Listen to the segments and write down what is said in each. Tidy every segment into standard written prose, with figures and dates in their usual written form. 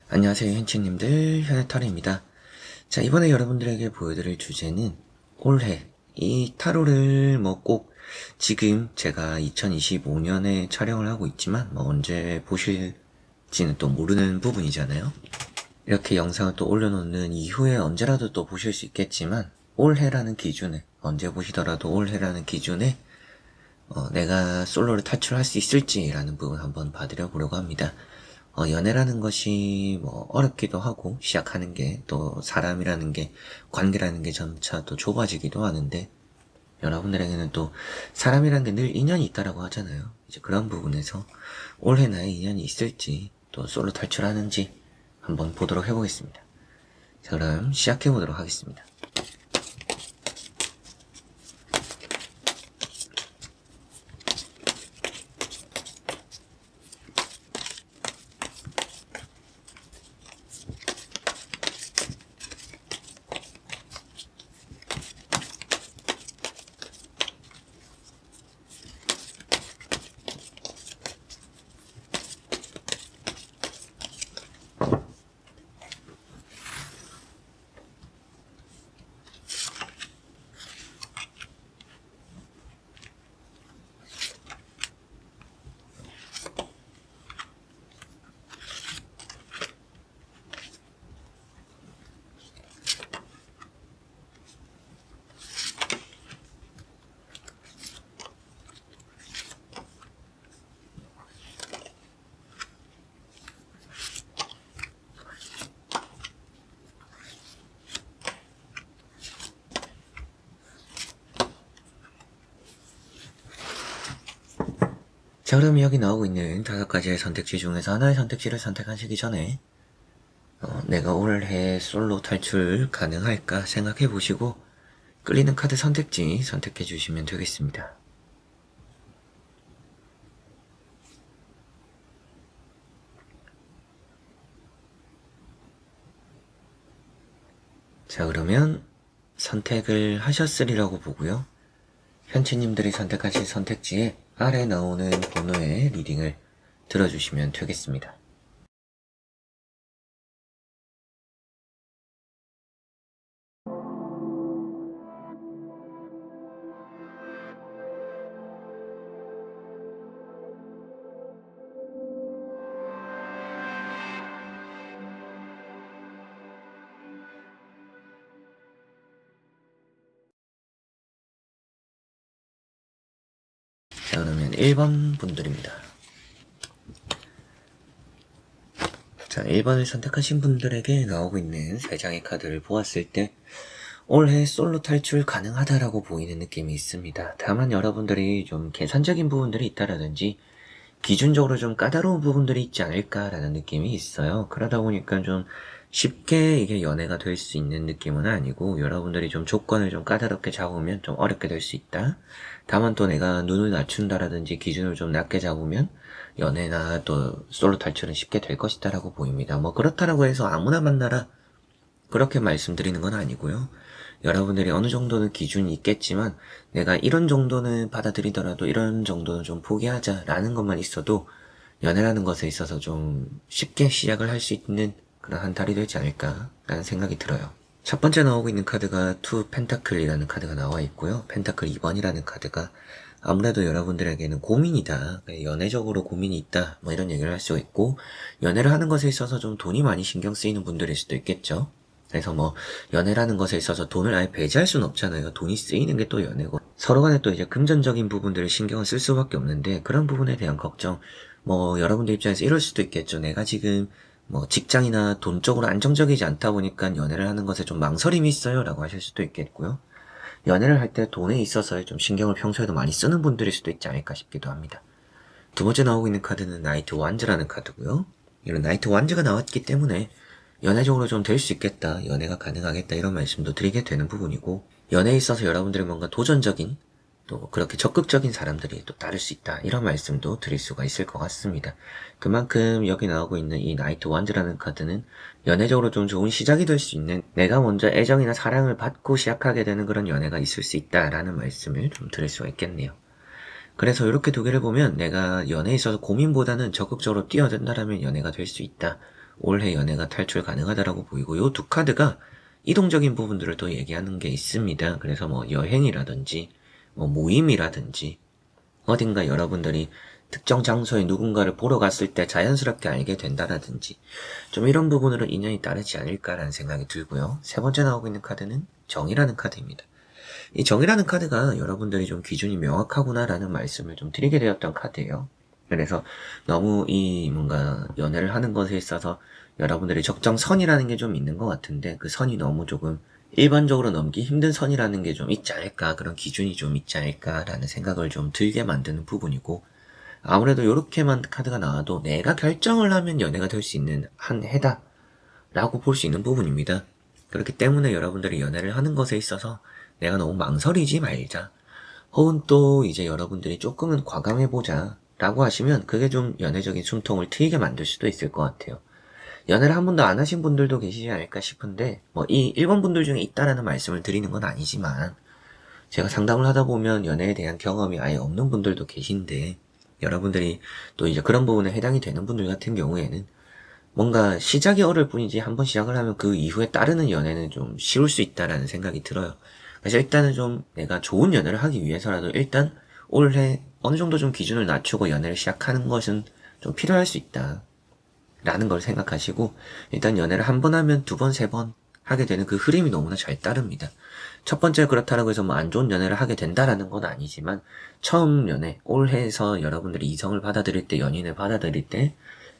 안녕하세요 현치님들, 현해타로입니다. 자, 이번에 여러분들에게 보여드릴 주제는 올해 이 타로를 꼭 지금 제가 2025년에 촬영을 하고 있지만 언제 보실지는 또 모르는 부분이잖아요. 이렇게 영상을 또 올려놓는 이후에 언제라도 또 보실 수 있겠지만 올해라는 기준에, 언제 보시더라도 올해라는 기준에 내가 솔로를 탈출할 수 있을지라는 부분 한번 봐드려 보려고 합니다. 연애라는 것이 어렵기도 하고, 시작하는 게, 또 사람이라는 게, 관계라는 게 점차 또 좁아지기도 하는데, 여러분들에게는 또 사람이라는 게 늘 인연이 있다라고 하잖아요. 이제 그런 부분에서 올해 나의 인연이 있을지, 또 솔로 탈출하는지 한번 보도록 해보겠습니다. 자, 그럼 시작해보도록 하겠습니다. 자, 그럼 여기 나오고 있는 5가지의 선택지 중에서 하나의 선택지를 선택하시기 전에 내가 올해 솔로 탈출 가능할까 생각해 보시고 끌리는 카드 선택지 선택해 주시면 되겠습니다. 자, 그러면 선택을 하셨으리라고 보고요. 현치님들이 선택하실 선택지에 아래 나오는 번호의 리딩을 들어주시면 되겠습니다. 자, 그러면 1번 분들입니다. 자, 1번을 선택하신 분들에게 나오고 있는 3장의 카드를 보았을 때 올해 솔로 탈출 가능하다라고 보이는 느낌이 있습니다. 다만 여러분들이 좀 계산적인 부분들이 있다라든지 기준적으로 좀 까다로운 부분들이 있지 않을까라는 느낌이 있어요. 그러다 보니까 좀 쉽게 이게 연애가 될 수 있는 느낌은 아니고, 여러분들이 좀 조건을 좀 까다롭게 잡으면 좀 어렵게 될 수 있다. 다만 또 내가 눈을 낮춘다라든지 기준을 좀 낮게 잡으면 연애나 또 솔로 탈출은 쉽게 될 것이다 라고 보입니다. 그렇다라고 해서 아무나 만나라, 그렇게 말씀드리는 건 아니고요. 여러분들이 어느 정도는 기준이 있겠지만 내가 이런 정도는 받아들이더라도 이런 정도는 좀 포기하자라는 것만 있어도 연애라는 것에 있어서 좀 쉽게 시작을 할 수 있는 그런 한 달이 되지 않을까라는 생각이 들어요. 첫 번째 나오고 있는 카드가 투 펜타클이라는 카드가 나와 있고요. 펜타클 2번이라는 카드가 아무래도 여러분들에게는 고민이다, 연애적으로 고민이 있다, 이런 얘기를 할 수가 있고, 연애를 하는 것에 있어서 좀 돈이 많이 신경 쓰이는 분들일 수도 있겠죠. 그래서 연애라는 것에 있어서 돈을 아예 배제할 수는 없잖아요. 돈이 쓰이는 게 또 연애고, 서로 간에 또 이제 금전적인 부분들을 신경을 쓸 수밖에 없는데, 그런 부분에 대한 걱정, 여러분들 입장에서 이럴 수도 있겠죠. 내가 지금 직장이나 돈 쪽으로 안정적이지 않다 보니까 연애를 하는 것에 좀 망설임이 있어요 라고 하실 수도 있겠고요. 연애를 할 때 돈에 있어서 좀 신경을 평소에도 많이 쓰는 분들일 수도 있지 않을까 싶기도 합니다. 두 번째 나오고 있는 카드는 나이트 완즈라는 카드고요. 이런 나이트 완즈가 나왔기 때문에 연애적으로 좀 될 수 있겠다, 연애가 가능하겠다, 이런 말씀도 드리게 되는 부분이고, 연애에 있어서 여러분들이 뭔가 도전적인, 또 그렇게 적극적인 사람들이 또 따를 수 있다, 이런 말씀도 드릴 수가 있을 것 같습니다. 그만큼 여기 나오고 있는 이 나이트 완즈라는 카드는 연애적으로 좀 좋은 시작이 될 수 있는, 내가 먼저 애정이나 사랑을 받고 시작하게 되는 그런 연애가 있을 수 있다라는 말씀을 좀 드릴 수가 있겠네요. 그래서 이렇게 두 개를 보면 내가 연애에 있어서 고민보다는 적극적으로 뛰어든다라면 연애가 될 수 있다, 올해 연애가 탈출 가능하다라고 보이고, 요 두 카드가 이동적인 부분들을 또 얘기하는 게 있습니다. 그래서 뭐 여행이라든지 뭐 모임이라든지 어딘가 여러분들이 특정 장소에 누군가를 보러 갔을 때 자연스럽게 알게 된다라든지 좀 이런 부분으로 인연이 따르지 않을까라는 생각이 들고요. 세 번째 나오고 있는 카드는 정이라는 카드입니다. 이 정이라는 카드가 여러분들이 좀 기준이 명확하구나라는 말씀을 좀 드리게 되었던 카드예요. 그래서 너무 이 뭔가 연애를 하는 것에 있어서 여러분들이 적정선이라는 게 좀 있는 것 같은데 그 선이 너무 조금 일반적으로 넘기 힘든 선이라는 게 좀 있지 않을까, 그런 기준이 좀 있지 않을까라는 생각을 좀 들게 만드는 부분이고, 아무래도 이렇게만 카드가 나와도 내가 결정을 하면 연애가 될 수 있는 한 해다 라고 볼 수 있는 부분입니다. 그렇기 때문에 여러분들이 연애를 하는 것에 있어서 내가 너무 망설이지 말자, 혹은 또 이제 여러분들이 조금은 과감해보자 라고 하시면 그게 좀 연애적인 숨통을 트이게 만들 수도 있을 것 같아요. 연애를 한 번도 안 하신 분들도 계시지 않을까 싶은데 뭐 이 1번 분들 중에 있다라는 말씀을 드리는 건 아니지만, 제가 상담을 하다 보면 연애에 대한 경험이 아예 없는 분들도 계신데, 여러분들이 또 이제 그런 부분에 해당이 되는 분들 같은 경우에는 뭔가 시작이 어려울 뿐이지 한번 시작을 하면 그 이후에 따르는 연애는 좀 쉬울 수 있다라는 생각이 들어요. 그래서 일단은 좀 내가 좋은 연애를 하기 위해서라도 일단 올해 어느 정도 좀 기준을 낮추고 연애를 시작하는 것은 좀 필요할 수 있다 라는 걸 생각하시고, 일단 연애를 한 번 하면 두 번, 세 번 하게 되는 그 흐름이 너무나 잘 따릅니다. 첫 번째 그렇다라고 해서 뭐 안 좋은 연애를 하게 된다라는 건 아니지만, 처음 연애, 올해에서 여러분들이 이성을 받아들일 때, 연인을 받아들일 때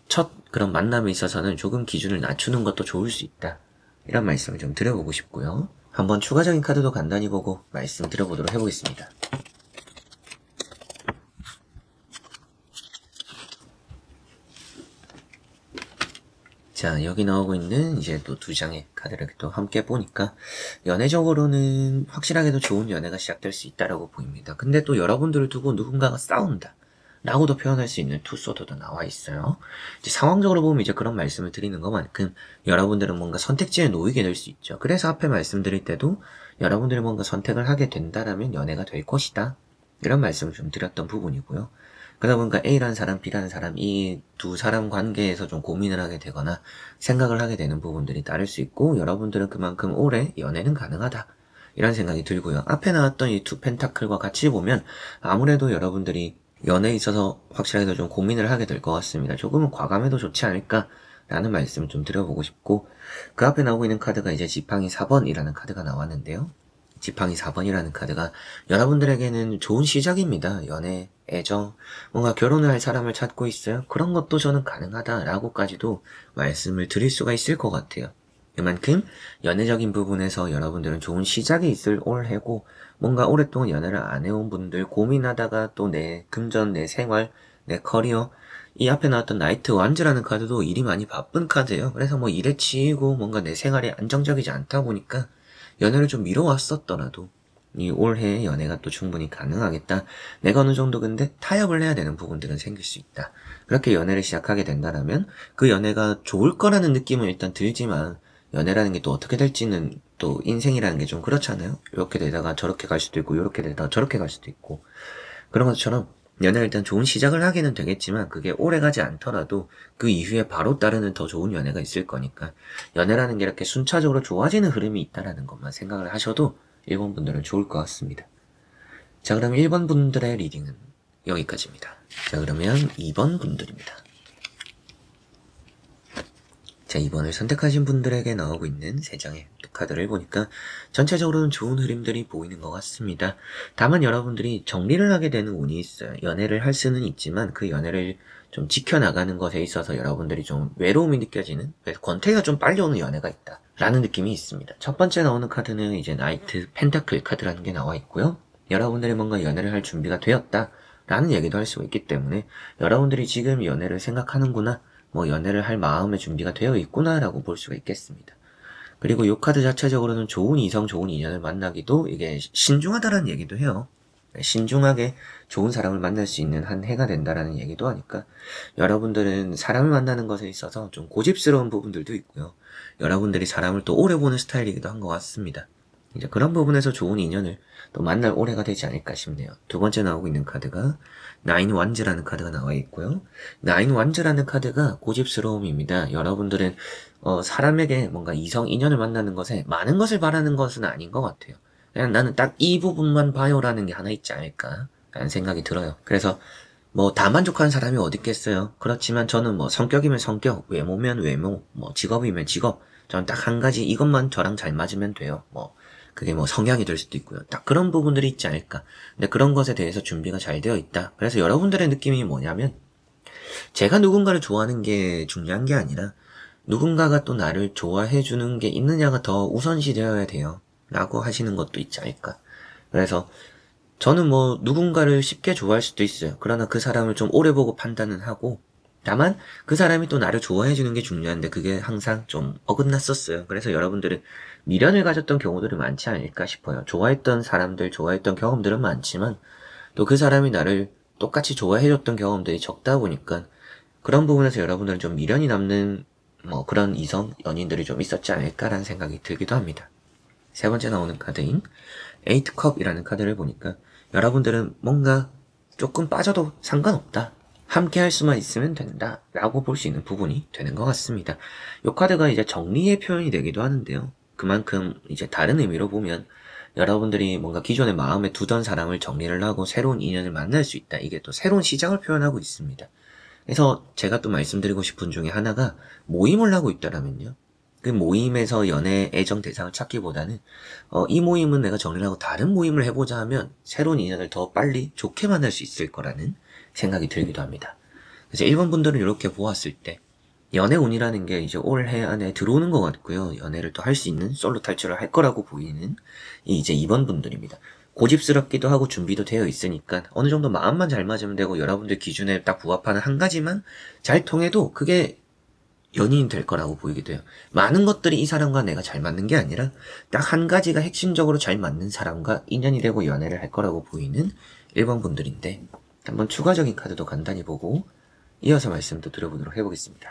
첫 그런 만남에 있어서는 조금 기준을 낮추는 것도 좋을 수 있다, 이런 말씀을 좀 드려보고 싶고요. 한번 추가적인 카드도 간단히 보고 말씀 드려보도록 해보겠습니다. 자, 여기 나오고 있는 이제 또 두 장의 카드를 또 함께 보니까 연애적으로는 확실하게도 좋은 연애가 시작될 수 있다라고 보입니다. 근데 또 여러분들을 두고 누군가가 싸운다 라고도 표현할 수 있는 투소드도 나와 있어요. 이제 상황적으로 보면 이제 그런 말씀을 드리는 것만큼 여러분들은 뭔가 선택지에 놓이게 될 수 있죠. 그래서 앞에 말씀드릴 때도 여러분들이 뭔가 선택을 하게 된다라면 연애가 될 것이다, 이런 말씀을 좀 드렸던 부분이고요. 그러다 보니까 A라는 사람, B라는 사람, 이 두 사람 관계에서 좀 고민을 하게 되거나 생각을 하게 되는 부분들이 따를 수 있고, 여러분들은 그만큼 올해 연애는 가능하다, 이런 생각이 들고요. 앞에 나왔던 이 두 펜타클과 같이 보면 아무래도 여러분들이 연애에 있어서 확실하게도 좀 고민을 하게 될 것 같습니다. 조금은 과감해도 좋지 않을까 라는 말씀을 좀 드려보고 싶고, 그 앞에 나오고 있는 카드가 이제 지팡이 4번이라는 카드가 나왔는데요. 지팡이 4번이라는 카드가 여러분들에게는 좋은 시작입니다. 연애, 애정, 뭔가 결혼을 할 사람을 찾고 있어요? 그런 것도 저는 가능하다라고까지도 말씀을 드릴 수가 있을 것 같아요. 그만큼 연애적인 부분에서 여러분들은 좋은 시작이 있을 올해고, 뭔가 오랫동안 연애를 안 해온 분들, 고민하다가 또 내 금전, 내 생활, 내 커리어, 이 앞에 나왔던 나이트 완즈라는 카드도 일이 많이 바쁜 카드예요. 그래서 뭐 일에 치이고 뭔가 내 생활이 안정적이지 않다 보니까 연애를 좀 미뤄왔었더라도 이 올해 연애가 또 충분히 가능하겠다. 내가 어느 정도 근데 타협을 해야 되는 부분들은 생길 수 있다. 그렇게 연애를 시작하게 된다면 그 연애가 좋을 거라는 느낌은 일단 들지만, 연애라는 게 또 어떻게 될지는 또 인생이라는 게 좀 그렇잖아요. 이렇게 되다가 저렇게 갈 수도 있고, 이렇게 되다가 저렇게 갈 수도 있고, 그런 것처럼 연애를 일단 좋은 시작을 하기는 되겠지만 그게 오래 가지 않더라도 그 이후에 바로 따르는 더 좋은 연애가 있을 거니까, 연애라는 게 이렇게 순차적으로 좋아지는 흐름이 있다라는 것만 생각을 하셔도 1번 분들은 좋을 것 같습니다. 자, 그럼 1번 분들의 리딩은 여기까지입니다. 자, 그러면 2번 분들입니다. 자, 2번을 선택하신 분들에게 나오고 있는 3장의 카드를 보니까 전체적으로는 좋은 흐름들이 보이는 것 같습니다. 다만 여러분들이 정리를 하게 되는 운이 있어요. 연애를 할 수는 있지만 그 연애를 좀 지켜나가는 것에 있어서 여러분들이 좀 외로움이 느껴지는, 그래서 권태기가 좀 빨리 오는 연애가 있다 라는 느낌이 있습니다. 첫 번째 나오는 카드는 이제 나이트 펜타클 카드라는 게 나와 있고요. 여러분들이 뭔가 연애를 할 준비가 되었다 라는 얘기도 할 수가 있기 때문에 여러분들이 지금 연애를 생각하는구나, 뭐 연애를 할 마음의 준비가 되어 있구나 라고 볼 수가 있겠습니다. 그리고 이 카드 자체적으로는 좋은 이성, 좋은 인연을 만나기도 이게 신중하다라는 얘기도 해요. 신중하게 좋은 사람을 만날 수 있는 한 해가 된다라는 얘기도 하니까, 여러분들은 사람을 만나는 것에 있어서 좀 고집스러운 부분들도 있고요. 여러분들이 사람을 또 오래 보는 스타일이기도 한 것 같습니다. 이제 그런 부분에서 좋은 인연을 또 만날 올해가 되지 않을까 싶네요. 두 번째 나오고 있는 카드가 나인 완즈라는 카드가 나와 있고요. 나인 완즈라는 카드가 고집스러움입니다. 여러분들은 사람에게 뭔가 이성 인연을 만나는 것에 많은 것을 바라는 것은 아닌 것 같아요. 그냥 나는 딱 이 부분만 봐요라는 게 하나 있지 않을까 라는 생각이 들어요. 그래서 뭐 다 만족하는 사람이 어디 있겠어요. 그렇지만 저는 뭐 성격이면 성격, 외모면 외모, 뭐 직업이면 직업, 저는 딱 한 가지 이것만 저랑 잘 맞으면 돼요. 뭐 그게 뭐 성향이 될 수도 있고요. 딱 그런 부분들이 있지 않을까. 근데 그런 것에 대해서 준비가 잘 되어 있다. 그래서 여러분들의 느낌이 뭐냐면 제가 누군가를 좋아하는 게 중요한 게 아니라 누군가가 또 나를 좋아해 주는 게 있느냐가 더 우선시 되어야 돼요. 라고 하시는 것도 있지 않을까. 그래서 저는 뭐 누군가를 쉽게 좋아할 수도 있어요. 그러나 그 사람을 좀 오래 보고 판단은 하고, 다만 그 사람이 또 나를 좋아해 주는 게 중요한데 그게 항상 좀 어긋났었어요. 그래서 여러분들은 미련을 가졌던 경우들이 많지 않을까 싶어요. 좋아했던 사람들, 좋아했던 경험들은 많지만 또 그 사람이 나를 똑같이 좋아해 줬던 경험들이 적다 보니까 그런 부분에서 여러분들은 좀 미련이 남는 뭐 그런 이성, 연인들이 좀 있었지 않을까라는 생각이 들기도 합니다. 세 번째 나오는 카드인 에이트컵이라는 카드를 보니까 여러분들은 뭔가 조금 빠져도 상관없다. 함께 할 수만 있으면 된다. 라고 볼 수 있는 부분이 되는 것 같습니다. 이 카드가 이제 정리의 표현이 되기도 하는데요. 그만큼 이제 다른 의미로 보면 여러분들이 뭔가 기존에 마음에 두던 사람을 정리를 하고 새로운 인연을 만날 수 있다. 이게 또 새로운 시작을 표현하고 있습니다. 그래서 제가 또 말씀드리고 싶은 중에 하나가 모임을 하고 있다라면요. 그 모임에서 연애 애정 대상을 찾기보다는 이 모임은 내가 정리를 하고 다른 모임을 해보자 하면 새로운 인연을 더 빨리 좋게 만날 수 있을 거라는 생각이 들기도 합니다. 그래서 일본 분들은 이렇게 보았을 때 연애운이라는 게 이제 올해 안에 들어오는 것 같고요. 연애를 또 할 수 있는 솔로 탈출을 할 거라고 보이는 이제 2번 분들입니다. 고집스럽기도 하고 준비도 되어 있으니까 어느 정도 마음만 잘 맞으면 되고 여러분들 기준에 딱 부합하는 한 가지만 잘 통해도 그게 연인이 될 거라고 보이기도 해요. 많은 것들이 이 사람과 내가 잘 맞는 게 아니라 딱 한 가지가 핵심적으로 잘 맞는 사람과 인연이 되고 연애를 할 거라고 보이는 1번 분들인데 한번 추가적인 카드도 간단히 보고 이어서 말씀도 드려보도록 해보겠습니다.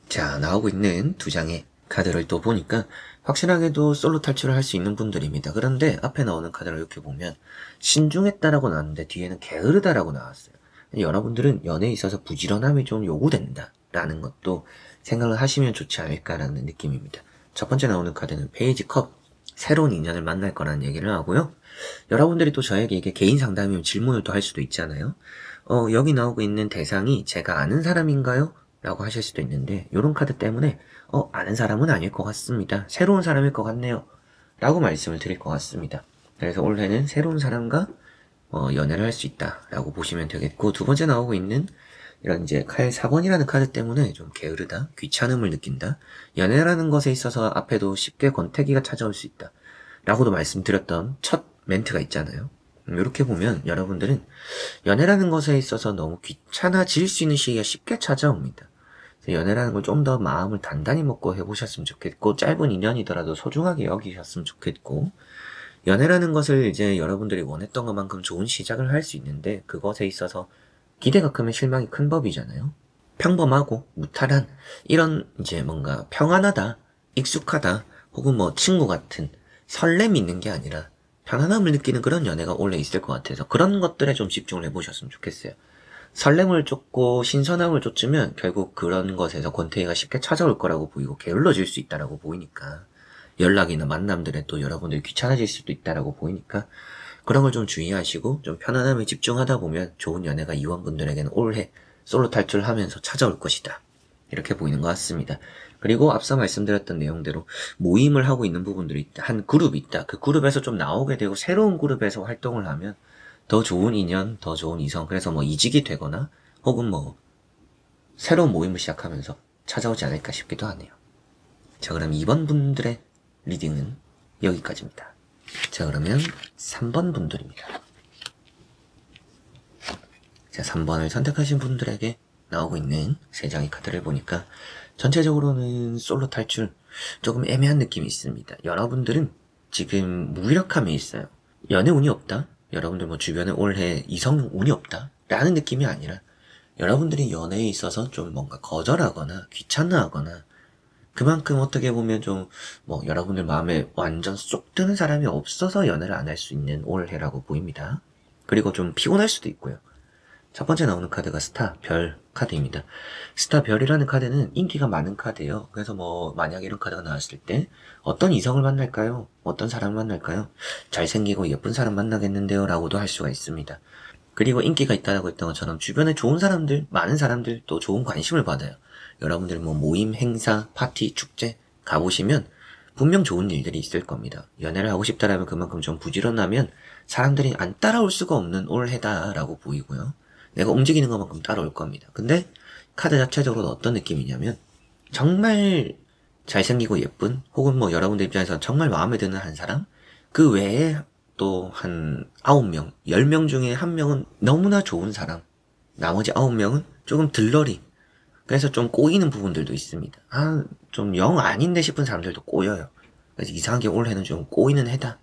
자, 나오고 있는 두 장의 카드를 또 보니까 확실하게도 솔로 탈출을 할 수 있는 분들입니다. 그런데 앞에 나오는 카드를 이렇게 보면 신중했다라고 나왔는데 뒤에는 게으르다라고 나왔어요. 여러분들은 연애에 있어서 부지런함이 좀 요구된다 라는 것도 생각을 하시면 좋지 않을까라는 느낌입니다. 첫 번째 나오는 카드는 페이지 컵, 새로운 인연을 만날 거라는 얘기를 하고요. 여러분들이 또 저에게 이게 개인 상담이면 질문을 또 할 수도 있잖아요. 여기 나오고 있는 대상이 제가 아는 사람인가요? 라고 하실 수도 있는데 이런 카드 때문에 아는 사람은 아닐 것 같습니다. 새로운 사람일 것 같네요. 라고 말씀을 드릴 것 같습니다. 그래서 올해는 새로운 사람과 연애를 할 수 있다 라고 보시면 되겠고, 두 번째 나오고 있는 이런 이제 칼 4번이라는 카드 때문에 좀 게으르다, 귀찮음을 느낀다, 연애라는 것에 있어서 앞에도 쉽게 권태기가 찾아올 수 있다 라고도 말씀드렸던 첫 멘트가 있잖아요. 이렇게 보면 여러분들은 연애라는 것에 있어서 너무 귀찮아질 수 있는 시기가 쉽게 찾아옵니다. 연애라는 걸 좀 더 마음을 단단히 먹고 해보셨으면 좋겠고, 짧은 인연이더라도 소중하게 여기셨으면 좋겠고, 연애라는 것을 이제 여러분들이 원했던 것만큼 좋은 시작을 할 수 있는데 그것에 있어서 기대가 크면 실망이 큰 법이잖아요. 평범하고 무탈한 이런 이제 뭔가 평안하다, 익숙하다, 혹은 뭐 친구 같은 설렘이 있는 게 아니라 편안함을 느끼는 그런 연애가 원래 있을 것 같아서 그런 것들에 좀 집중을 해보셨으면 좋겠어요. 설렘을 쫓고 신선함을 쫓으면 결국 그런 것에서 권태기가 쉽게 찾아올 거라고 보이고 게을러질 수 있다라고 보이니까, 연락이나 만남들에 또 여러분들이 귀찮아질 수도 있다라고 보이니까 그런 걸 좀 주의하시고 좀 편안함에 집중하다 보면 좋은 연애가 이원분들에게는 올해 솔로 탈출하면서 찾아올 것이다. 이렇게 보이는 것 같습니다. 그리고 앞서 말씀드렸던 내용대로 모임을 하고 있는 부분들이 있다. 한 그룹이 있다. 그 그룹에서 좀 나오게 되고 새로운 그룹에서 활동을 하면 더 좋은 인연, 더 좋은 이성, 그래서 뭐 이직이 되거나 혹은 뭐 새로운 모임을 시작하면서 찾아오지 않을까 싶기도 하네요. 자, 그럼 2번 분들의 리딩은 여기까지입니다. 자, 그러면 3번 분들입니다. 자, 3번을 선택하신 분들에게 나오고 있는 3장의 카드를 보니까 전체적으로는 솔로 탈출 조금 애매한 느낌이 있습니다. 여러분들은 지금 무기력함이 있어요. 연애 운이 없다? 여러분들 뭐 주변에 올해 이성 운이 없다? 라는 느낌이 아니라 여러분들이 연애에 있어서 좀 뭔가 거절하거나 귀찮아하거나 그만큼 어떻게 보면 좀 뭐 여러분들 마음에 완전 쏙 드는 사람이 없어서 연애를 안 할 수 있는 올해라고 보입니다. 그리고 좀 피곤할 수도 있고요. 첫 번째 나오는 카드가 스타, 별 카드입니다. 스타, 별이라는 카드는 인기가 많은 카드예요. 그래서 뭐 만약에 이런 카드가 나왔을 때 어떤 이성을 만날까요? 어떤 사람을 만날까요? 잘생기고 예쁜 사람 만나겠는데요? 라고도 할 수가 있습니다. 그리고 인기가 있다고 했던 것처럼 주변에 좋은 사람들, 많은 사람들 또 좋은 관심을 받아요. 여러분들 뭐 모임, 행사, 파티, 축제 가보시면 분명 좋은 일들이 있을 겁니다. 연애를 하고 싶다라면 그만큼 좀 부지런하면 사람들이 안 따라올 수가 없는 올해다라고 보이고요. 내가 움직이는 것만큼 따라올 겁니다. 근데 카드 자체적으로 어떤 느낌이냐면 정말 잘생기고 예쁜 혹은 뭐 여러분들 입장에서 정말 마음에 드는 한 사람 그 외에 또 한 9명, 10명 중에 1명은 너무나 좋은 사람 나머지 9명은 조금 들러리 그래서 좀 꼬이는 부분들도 있습니다. 좀 영 아닌데 싶은 사람들도 꼬여요. 그래서 이상하게 올해는 좀 꼬이는 해다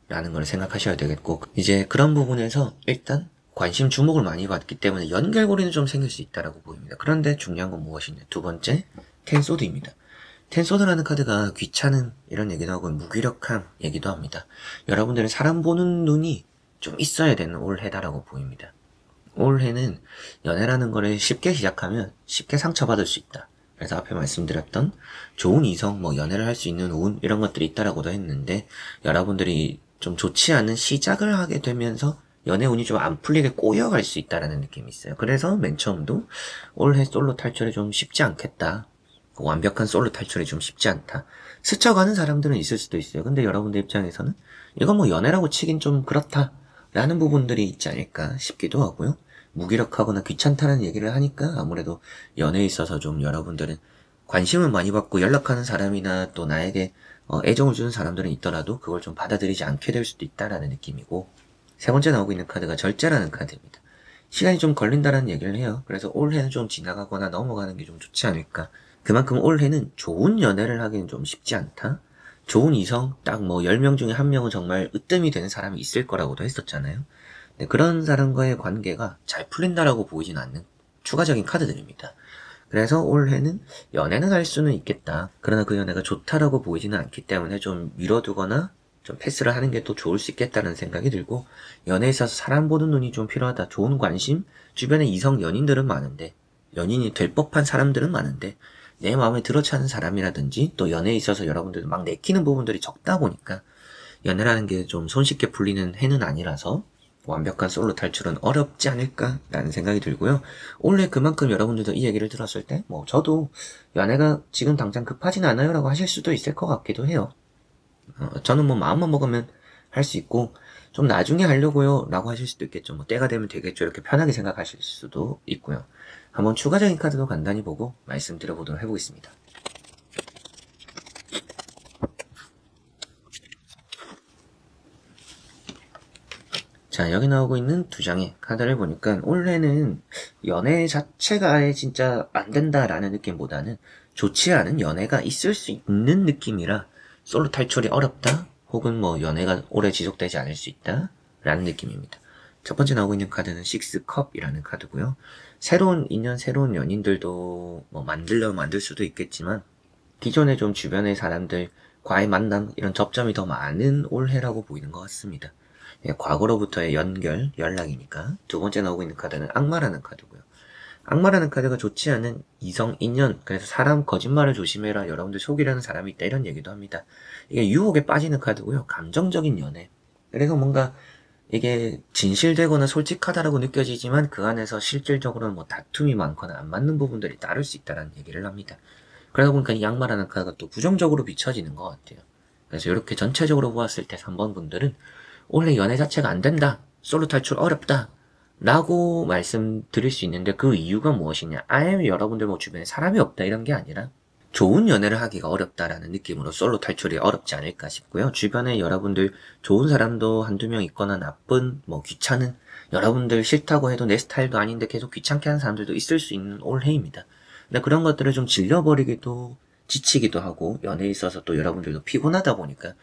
라는 걸 생각하셔야 되겠고 이제 그런 부분에서 일단 관심 주목을 많이 받기 때문에 연결고리는 좀 생길 수 있다라고 보입니다. 그런데 중요한 건 무엇이냐? 두 번째, 텐소드입니다. 텐소드라는 카드가 귀찮은 이런 얘기도 하고 무기력함 얘기도 합니다. 여러분들은 사람 보는 눈이 좀 있어야 되는 올해다라고 보입니다. 올해는 연애라는 거를 쉽게 시작하면 쉽게 상처받을 수 있다. 그래서 앞에 말씀드렸던 좋은 이성, 뭐 연애를 할 수 있는 운 이런 것들이 있다라고도 했는데 여러분들이 좀 좋지 않은 시작을 하게 되면서 연애 운이 좀 안 풀리게 꼬여갈 수 있다라는 느낌이 있어요. 그래서 맨 처음도 올해 솔로 탈출이 좀 쉽지 않겠다. 완벽한 솔로 탈출이 좀 쉽지 않다. 스쳐가는 사람들은 있을 수도 있어요. 근데 여러분들 입장에서는 이건 뭐 연애라고 치긴 좀 그렇다. 라는 부분들이 있지 않을까 싶기도 하고요. 무기력하거나 귀찮다는 얘기를 하니까 아무래도 연애에 있어서 좀 여러분들은 관심을 많이 받고 연락하는 사람이나 또 나에게 애정을 주는 사람들은 있더라도 그걸 좀 받아들이지 않게 될 수도 있다라는 느낌이고 세 번째 나오고 있는 카드가 절제라는 카드입니다. 시간이 좀 걸린다라는 얘기를 해요. 그래서 올해는 좀 지나가거나 넘어가는 게 좀 좋지 않을까. 그만큼 올해는 좋은 연애를 하기는 좀 쉽지 않다. 좋은 이성, 딱 뭐 10명 중에 1명은 정말 으뜸이 되는 사람이 있을 거라고도 했었잖아요. 네, 그런 사람과의 관계가 잘 풀린다라고 보이진 않는 추가적인 카드들입니다. 그래서 올해는 연애는 할 수는 있겠다. 그러나 그 연애가 좋다라고 보이지는 않기 때문에 좀 미뤄두거나 좀 패스를 하는 게 또 좋을 수 있겠다는 생각이 들고 연애에 있어서 사람 보는 눈이 좀 필요하다. 좋은 관심, 주변에 이성 연인들은 많은데 연인이 될 법한 사람들은 많은데 내 마음에 들어치 않은 사람이라든지 또 연애에 있어서 여러분들 막 내키는 부분들이 적다 보니까 연애라는 게 좀 손쉽게 풀리는 해는 아니라서 완벽한 솔로 탈출은 어렵지 않을까라는 생각이 들고요. 올해 그만큼 여러분들도 이 얘기를 들었을 때 뭐 저도 연애가 지금 당장 급하진 않아요 라고 하실 수도 있을 것 같기도 해요. 저는 뭐 마음만 먹으면 할 수 있고 좀 나중에 하려고요 라고 하실 수도 있겠죠. 뭐 때가 되면 되겠죠 이렇게 편하게 생각하실 수도 있고요. 한번 추가적인 카드도 간단히 보고 말씀드려보도록 해보겠습니다. 자, 여기 나오고 있는 두 장의 카드를 보니까 올해는 연애 자체가 아예 진짜 안 된다라는 느낌보다는 좋지 않은 연애가 있을 수 있는 느낌이라 솔로 탈출이 어렵다 혹은 뭐 연애가 오래 지속되지 않을 수 있다 라는 느낌입니다. 첫 번째 나오고 있는 카드는 식스컵이라는 카드고요. 새로운 인연, 새로운 연인들도 뭐 만들려면 만들 수도 있겠지만 기존에 좀 주변의 사람들과의 만남 이런 접점이 더 많은 올해라고 보이는 것 같습니다. 예, 과거로부터의 연결, 연락이니까. 두 번째 나오고 있는 카드는 악마라는 카드고요. 악마라는 카드가 좋지 않은 이성, 인연, 그래서 사람 거짓말을 조심해라, 여러분들 속이려는 사람이 있다, 이런 얘기도 합니다. 이게 유혹에 빠지는 카드고요. 감정적인 연애. 그래서 뭔가 이게 진실되거나 솔직하다라고 느껴지지만 그 안에서 실질적으로는 뭐 다툼이 많거나 안 맞는 부분들이 따를 수 있다는 얘기를 합니다. 그러다 보니까 이 악마라는 카드가 또 부정적으로 비춰지는 것 같아요. 그래서 이렇게 전체적으로 보았을 때 3번 분들은 원래 연애 자체가 안 된다. 솔로 탈출 어렵다. 라고 말씀드릴 수 있는데 그 이유가 무엇이냐. 아예 여러분들 뭐 주변에 사람이 없다 이런 게 아니라 좋은 연애를 하기가 어렵다라는 느낌으로 솔로 탈출이 어렵지 않을까 싶고요. 주변에 여러분들 좋은 사람도 한두 명 있거나 나쁜 뭐 귀찮은 여러분들 싫다고 해도 내 스타일도 아닌데 계속 귀찮게 하는 사람들도 있을 수 있는 올해입니다. 근데 그런 것들을 좀 질려버리기도 지치기도 하고 연애에 있어서 또 여러분들도 피곤하다 보니까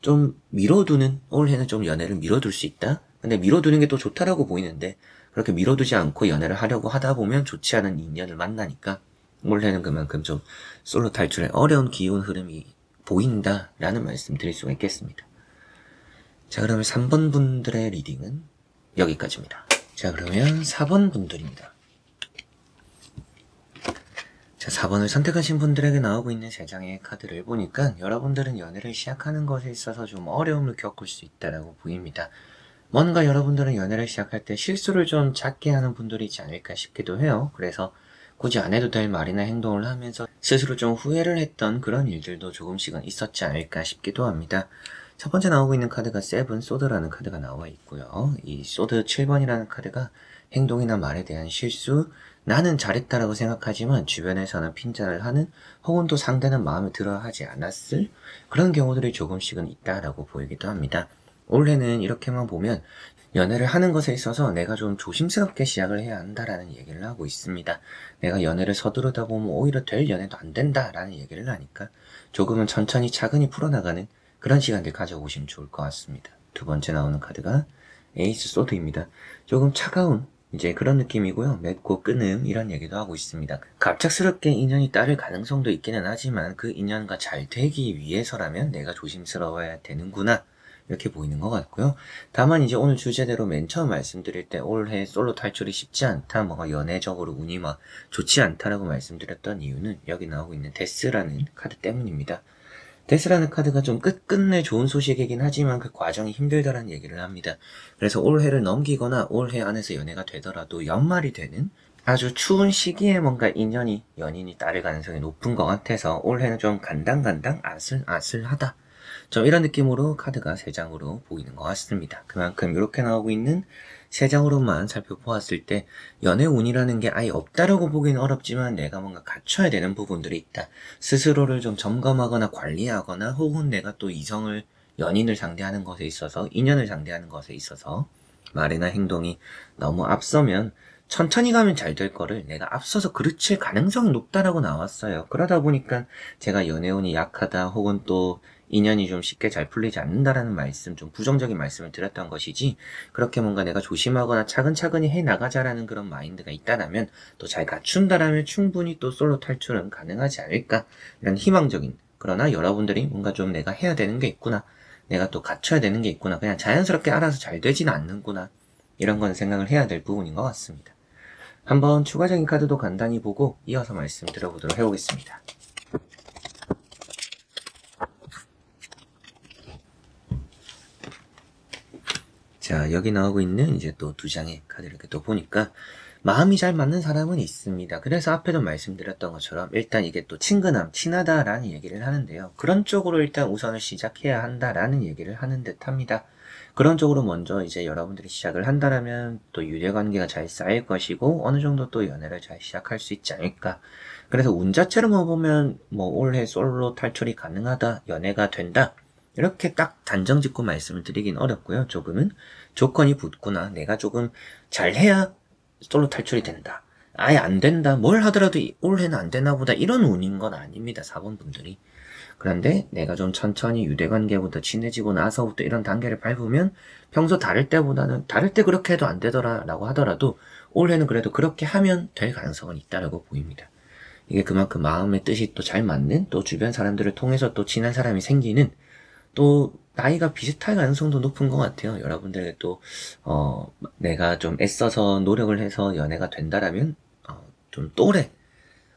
좀 미뤄두는 올해는 좀 연애를 미뤄둘 수 있다. 근데 미뤄두는 게 또 좋다라고 보이는데 그렇게 미뤄두지 않고 연애를 하려고 하다 보면 좋지 않은 인연을 만나니까 올해는 그만큼 좀 솔로 탈출에 어려운 기운 흐름이 보인다라는 말씀 드릴 수가 있겠습니다. 자, 그러면 3번 분들의 리딩은 여기까지입니다. 자, 그러면 4번 분들입니다. 자, 4번을 선택하신 분들에게 나오고 있는 3장의 카드를 보니까 여러분들은 연애를 시작하는 것에 있어서 좀 어려움을 겪을 수 있다고 보입니다. 뭔가 여러분들은 연애를 시작할 때 실수를 좀 작게 하는 분들이 있지 않을까 싶기도 해요. 그래서 굳이 안 해도 될 말이나 행동을 하면서 스스로 좀 후회를 했던 그런 일들도 조금씩은 있었지 않을까 싶기도 합니다. 첫 번째 나오고 있는 카드가 세븐 소드라는 카드가 나와 있고요. 이 소드 7번이라는 카드가 행동이나 말에 대한 실수, 나는 잘했다라고 생각하지만 주변에서는 핀잔을 하는 혹은 또 상대는 마음에 들어 하지 않았을 그런 경우들이 조금씩은 있다라고 보이기도 합니다. 올해는 이렇게만 보면 연애를 하는 것에 있어서 내가 좀 조심스럽게 시작을 해야 한다라는 얘기를 하고 있습니다. 내가 연애를 서두르다 보면 오히려 될 연애도 안 된다라는 얘기를 하니까 조금은 천천히 차근히 풀어나가는 그런 시간들 가져보시면 좋을 것 같습니다. 두 번째 나오는 카드가 에이스 소드입니다. 조금 차가운 이제 그런 느낌이고요. 맺고 끊음 이런 얘기도 하고 있습니다. 갑작스럽게 인연이 따를 가능성도 있기는 하지만 그 인연과 잘 되기 위해서라면 내가 조심스러워야 되는구나 이렇게 보이는 것 같고요. 다만 이제 오늘 주제대로 맨 처음 말씀드릴 때 올해 솔로 탈출이 쉽지 않다, 뭔가 연애적으로 운이 막 좋지 않다라고 말씀드렸던 이유는 여기 나오고 있는 데스라는 카드 때문입니다. 데스라는 카드가 좀 끝끝내 좋은 소식이긴 하지만 그 과정이 힘들다라는 얘기를 합니다. 그래서 올해를 넘기거나 올해 안에서 연애가 되더라도 연말이 되는 아주 추운 시기에 뭔가 연인이 따를 가능성이 높은 것 같아서 올해는 좀 간당간당 아슬아슬하다. 좀 이런 느낌으로 카드가 3장으로 보이는 것 같습니다. 그만큼 이렇게 나오고 있는 3장으로만 살펴보았을 때 연애 운이라는 게 아예 없다라고 보기는 어렵지만 내가 뭔가 갖춰야 되는 부분들이 있다. 스스로를 좀 점검하거나 관리하거나 혹은 내가 또 연인을 상대하는 것에 있어서 인연을 상대하는 것에 있어서 말이나 행동이 너무 앞서면 천천히 가면 잘 될 거를 내가 앞서서 그르칠 가능성이 높다라고 나왔어요. 그러다 보니까 제가 연애운이 약하다 혹은 또 인연이 좀 쉽게 잘 풀리지 않는다라는 말씀, 좀 부정적인 말씀을 드렸던 것이지, 그렇게 뭔가 내가 조심하거나 차근차근히 해나가자라는 그런 마인드가 있다라면, 또 잘 갖춘다라면 충분히 또 솔로 탈출은 가능하지 않을까, 이런 희망적인, 그러나 여러분들이 뭔가 좀 내가 해야 되는 게 있구나, 내가 또 갖춰야 되는 게 있구나, 그냥 자연스럽게 알아서 잘 되진 않는구나, 이런 건 생각을 해야 될 부분인 것 같습니다. 한번 추가적인 카드도 간단히 보고 이어서 말씀 드려보도록 해보겠습니다. 자, 여기 나오고 있는 이제 또 2장의 카드를 이렇게 또 보니까 마음이 잘 맞는 사람은 있습니다. 그래서 앞에도 말씀드렸던 것처럼 일단 이게 또 친근함, 친하다라는 얘기를 하는데요. 그런 쪽으로 일단 우선을 시작해야 한다라는 얘기를 하는 듯 합니다. 그런 쪽으로 먼저 이제 여러분들이 시작을 한다라면 또 유대관계가 잘 쌓일 것이고 어느 정도 또 연애를 잘 시작할 수 있지 않을까. 그래서 운 자체로만 보면 뭐 올해 솔로 탈출이 가능하다, 연애가 된다, 이렇게 딱 단정 짓고 말씀을 드리긴 어렵고요. 조금은 조건이 붙구나, 내가 조금 잘해야 솔로 탈출이 된다, 아예 안 된다, 뭘 하더라도 올해는 안 되나 보다, 이런 운인 건 아닙니다. 4번 분들이. 그런데 내가 좀 천천히 유대관계부터 친해지고 나서부터 이런 단계를 밟으면 평소 다를 때 그렇게 해도 안 되더라 라고 하더라도 올해는 그래도 그렇게 하면 될 가능성은 있다라고 보입니다. 이게 그만큼 마음의 뜻이 또 잘 맞는, 또 주변 사람들을 통해서 또 친한 사람이 생기는, 또 나이가 비슷할 가능성도 높은 것 같아요. 여러분들에게 또 내가 좀 애써서 노력을 해서 연애가 된다라면 좀 또래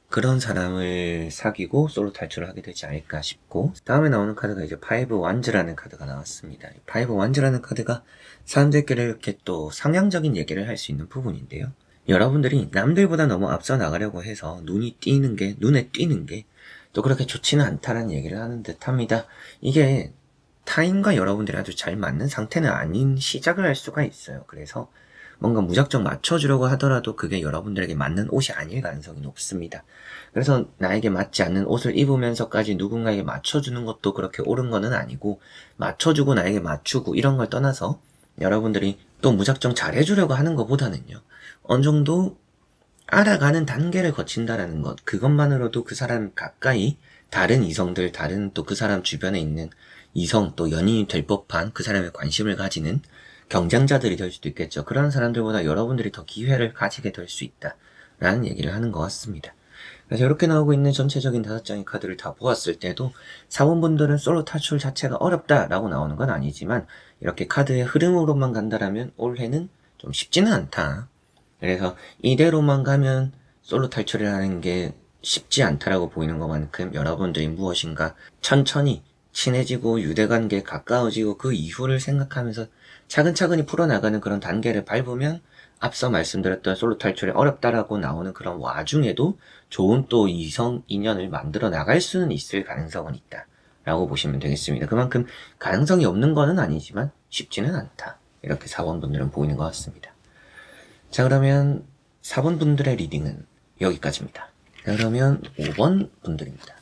그런 사람을 사귀고 솔로 탈출을 하게 되지 않을까 싶고, 다음에 나오는 카드가 이제 파이브 완즈라는 카드가 나왔습니다. 파이브 완즈라는 카드가 사람들끼리 이렇게 또 상향적인 얘기를 할 수 있는 부분인데요. 여러분들이 남들보다 너무 앞서 나가려고 해서 눈에 띄는 게 또 그렇게 좋지는 않다라는 얘기를 하는 듯 합니다. 이게 타인과 여러분들이 아주 잘 맞는 상태는 아닌 시작을 할 수가 있어요. 그래서 뭔가 무작정 맞춰주려고 하더라도 그게 여러분들에게 맞는 옷이 아닐 가능성이 높습니다. 그래서 나에게 맞지 않는 옷을 입으면서까지 누군가에게 맞춰주는 것도 그렇게 옳은 거는 아니고, 맞춰주고 나에게 맞추고 이런 걸 떠나서 여러분들이 또 무작정 잘해주려고 하는 것보다는요, 어느 정도 알아가는 단계를 거친다라는 것, 그것만으로도 그 사람 가까이 다른 이성들, 다른 또 그 사람 주변에 있는 이성, 또 연인이 될 법한 그 사람의 관심을 가지는 경쟁자들이 될 수도 있겠죠. 그런 사람들보다 여러분들이 더 기회를 가지게 될 수 있다 라는 얘기를 하는 것 같습니다. 그래서 이렇게 나오고 있는 전체적인 5장의 카드를 다 보았을 때도 사원분들은 솔로 탈출 자체가 어렵다라고 나오는 건 아니지만 이렇게 카드의 흐름으로만 간다라면 올해는 좀 쉽지는 않다. 그래서 이대로만 가면 솔로 탈출이라는 게 쉽지 않다라고 보이는 것만큼 여러분들이 무엇인가 천천히 친해지고 유대관계에 가까워지고 그 이후를 생각하면서 차근차근히 풀어나가는 그런 단계를 밟으면 앞서 말씀드렸던 솔로 탈출이 어렵다라고 나오는 그런 와중에도 좋은 또 이성 인연을 만들어 나갈 수는 있을 가능성은 있다 라고 보시면 되겠습니다. 그만큼 가능성이 없는 거는 아니지만 쉽지는 않다, 이렇게 4번분들은 보이는 것 같습니다. 자, 그러면 4번 분들의 리딩은 여기까지입니다. 자, 그러면 5번 분들입니다.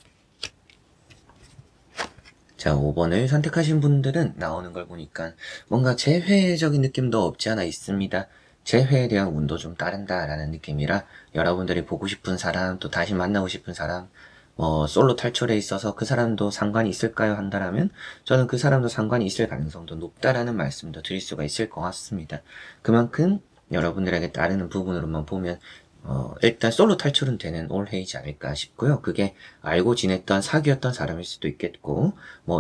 자, 5번을 선택하신 분들은 나오는 걸 보니까 뭔가 재회적인 느낌도 없지 않아 있습니다. 재회에 대한 운도 좀 따른다라는 느낌이라 여러분들이 보고 싶은 사람, 또 다시 만나고 싶은 사람, 솔로 탈출에 있어서 그 사람도 상관이 있을까요? 한다라면 저는 그 사람도 상관이 있을 가능성도 높다라는 말씀도 드릴 수가 있을 것 같습니다. 그만큼 여러분들에게 따르는 부분으로만 보면 일단 솔로 탈출은 되는 올해이지 않을까 싶고요. 그게 알고 지냈던 사귀었던 사람일 수도 있겠고,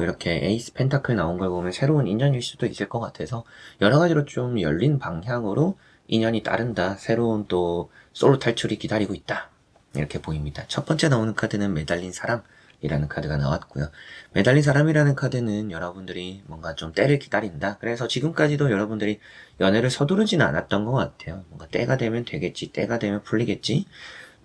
이렇게 에이스 펜타클 나온 걸 보면 새로운 인연일 수도 있을 것 같아서 여러 가지로 좀 열린 방향으로 인연이 따른다, 새로운 또 솔로 탈출이 기다리고 있다, 이렇게 보입니다. 첫 번째 나오는 카드는 매달린 사람이라는 카드가 나왔고요. 매달린 사람이라는 카드는 여러분들이 뭔가 좀 때를 기다린다. 그래서 지금까지도 여러분들이 연애를 서두르지는 않았던 것 같아요. 뭔가 때가 되면 되겠지, 때가 되면 풀리겠지,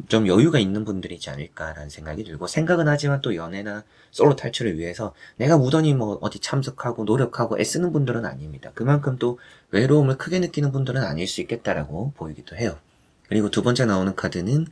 좀 여유가 있는 분들이지 않을까라는 생각이 들고, 생각은 하지만 또 연애나 솔로 탈출을 위해서 내가 무던히 어디 참석하고 노력하고 애쓰는 분들은 아닙니다. 그만큼 또 외로움을 크게 느끼는 분들은 아닐 수 있겠다라고 보이기도 해요. 그리고 두 번째 나오는 카드는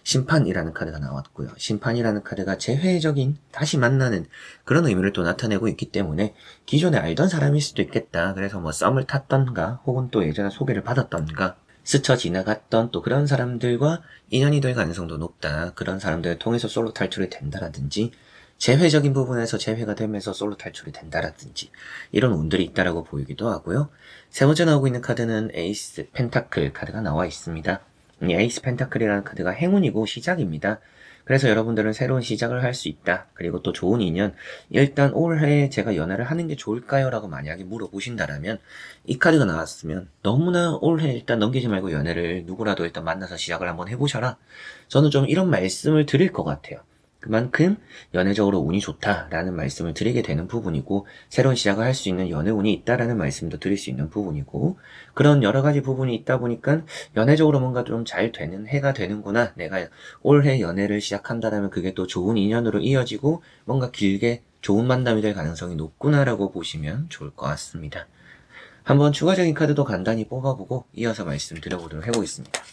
심판이라는 카드가 나왔고요. 심판이라는 카드가 재회적인, 다시 만나는 그런 의미를 또 나타내고 있기 때문에 기존에 알던 사람일 수도 있겠다. 그래서 썸을 탔던가 혹은 또 예전에 소개를 받았던가 스쳐 지나갔던 또 그런 사람들과 인연이 될 가능성도 높다. 그런 사람들을 통해서 솔로 탈출이 된다라든지 재회적인 부분에서 재회가 되면서 솔로 탈출이 된다라든지 이런 운들이 있다라고 보이기도 하고요. 세 번째 나오고 있는 카드는 에이스 펜타클 카드가 나와 있습니다. 이 에이스 펜타클이라는 카드가 행운이고 시작입니다. 그래서 여러분들은 새로운 시작을 할 수 있다. 그리고 또 좋은 인연, 일단 올해 제가 연애를 하는 게 좋을까요? 라고 만약에 물어보신다라면 이 카드가 나왔으면 너무나 올해 일단 넘기지 말고 연애를 누구라도 일단 만나서 시작을 한번 해보셔라. 저는 좀 이런 말씀을 드릴 것 같아요. 그만큼 연애적으로 운이 좋다라는 말씀을 드리게 되는 부분이고, 새로운 시작을 할 수 있는 연애운이 있다라는 말씀도 드릴 수 있는 부분이고, 그런 여러 가지 부분이 있다 보니까 연애적으로 뭔가 좀 잘 되는 해가 되는구나, 내가 올해 연애를 시작한다라면 그게 또 좋은 인연으로 이어지고 뭔가 길게 좋은 만남이 될 가능성이 높구나라고 보시면 좋을 것 같습니다. 한번 추가적인 카드도 간단히 뽑아보고 이어서 말씀드려보도록 해보겠습니다.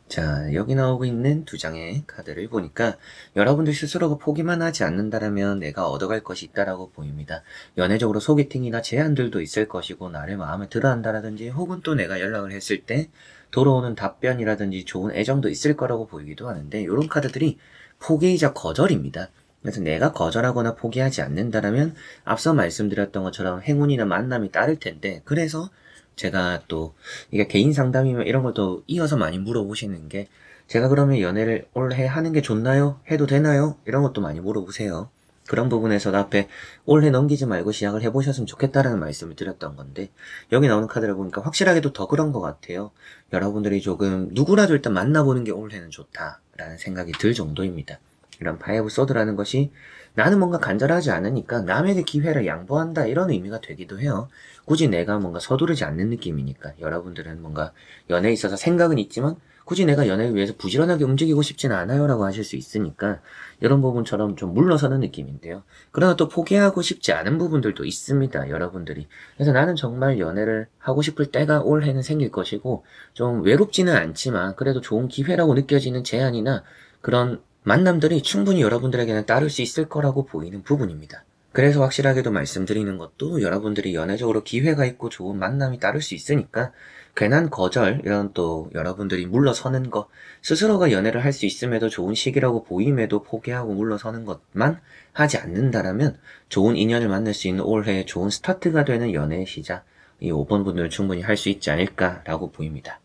자, 여기 나오고 있는 두 장의 카드를 보니까 여러분들 스스로가 포기만 하지 않는다면 내가 얻어갈 것이 있다라고 보입니다. 연애적으로 소개팅이나 제안들도 있을 것이고, 나를 마음에 들어 한다라든지 혹은 또 내가 연락을 했을 때 돌아오는 답변이라든지 좋은 애정도 있을 거라고 보이기도 하는데, 이런 카드들이 포기이자 거절입니다. 그래서 내가 거절하거나 포기하지 않는다면 앞서 말씀드렸던 것처럼 행운이나 만남이 따를 텐데, 그래서 제가 또 이게 개인 상담이면 이런 것도 이어서 많이 물어보시는 게, 제가 그러면 연애를 올해 하는 게 좋나요? 해도 되나요? 이런 것도 많이 물어보세요. 그런 부분에서 앞에 올해 넘기지 말고 시작을 해보셨으면 좋겠다라는 말씀을 드렸던 건데, 여기 나오는 카드를 보니까 확실하게도 더 그런 것 같아요. 여러분들이 조금 누구라도 일단 만나보는 게 올해는 좋다라는 생각이 들 정도입니다. 이런 파이브 소드라는 것이 나는 뭔가 간절하지 않으니까 남에게 기회를 양보한다, 이런 의미가 되기도 해요. 굳이 내가 뭔가 서두르지 않는 느낌이니까. 여러분들은 뭔가 연애에 있어서 생각은 있지만 굳이 내가 연애를 위해서 부지런하게 움직이고 싶지는 않아요 라고 하실 수 있으니까 이런 부분처럼 좀 물러서는 느낌인데요. 그러나 또 포기하고 싶지 않은 부분들도 있습니다, 여러분들이. 그래서 나는 정말 연애를 하고 싶을 때가 올해는 생길 것이고, 좀 외롭지는 않지만 그래도 좋은 기회라고 느껴지는 제안이나 그런 만남들이 충분히 여러분들에게는 따를 수 있을 거라고 보이는 부분입니다. 그래서 확실하게도 말씀드리는 것도, 여러분들이 연애적으로 기회가 있고 좋은 만남이 따를 수 있으니까 괜한 거절, 이런 또 여러분들이 물러서는 거, 스스로가 연애를 할 수 있음에도 좋은 시기라고 보임에도 포기하고 물러서는 것만 하지 않는다라면 좋은 인연을 만날 수 있는 올해의 좋은 스타트가 되는 연애의 시작, 이 5번 분들 충분히 할 수 있지 않을까라고 보입니다.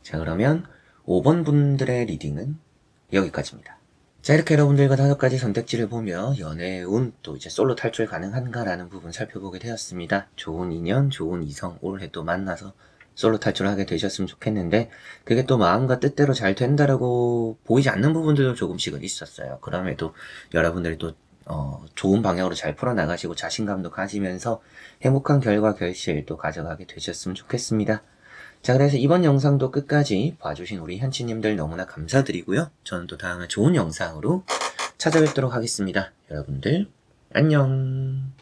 자, 그러면 5번 분들의 리딩은 여기까지입니다. 자, 이렇게 여러분들과 5가지 선택지를 보며 연애의 운, 또 이제 솔로 탈출 가능한가라는 부분 살펴보게 되었습니다. 좋은 인연, 좋은 이성, 올해 또 만나서 솔로 탈출하게 되셨으면 좋겠는데, 그게 또 마음과 뜻대로 잘 된다라고 보이지 않는 부분들도 조금씩은 있었어요. 그럼에도 여러분들이 또 좋은 방향으로 잘 풀어나가시고 자신감도 가지면서 행복한 결과 결실 또 가져가게 되셨으면 좋겠습니다. 자, 그래서 이번 영상도 끝까지 봐주신 우리 현치님들 너무나 감사드리고요. 저는 또 다음에 좋은 영상으로 찾아뵙도록 하겠습니다. 여러분들 안녕.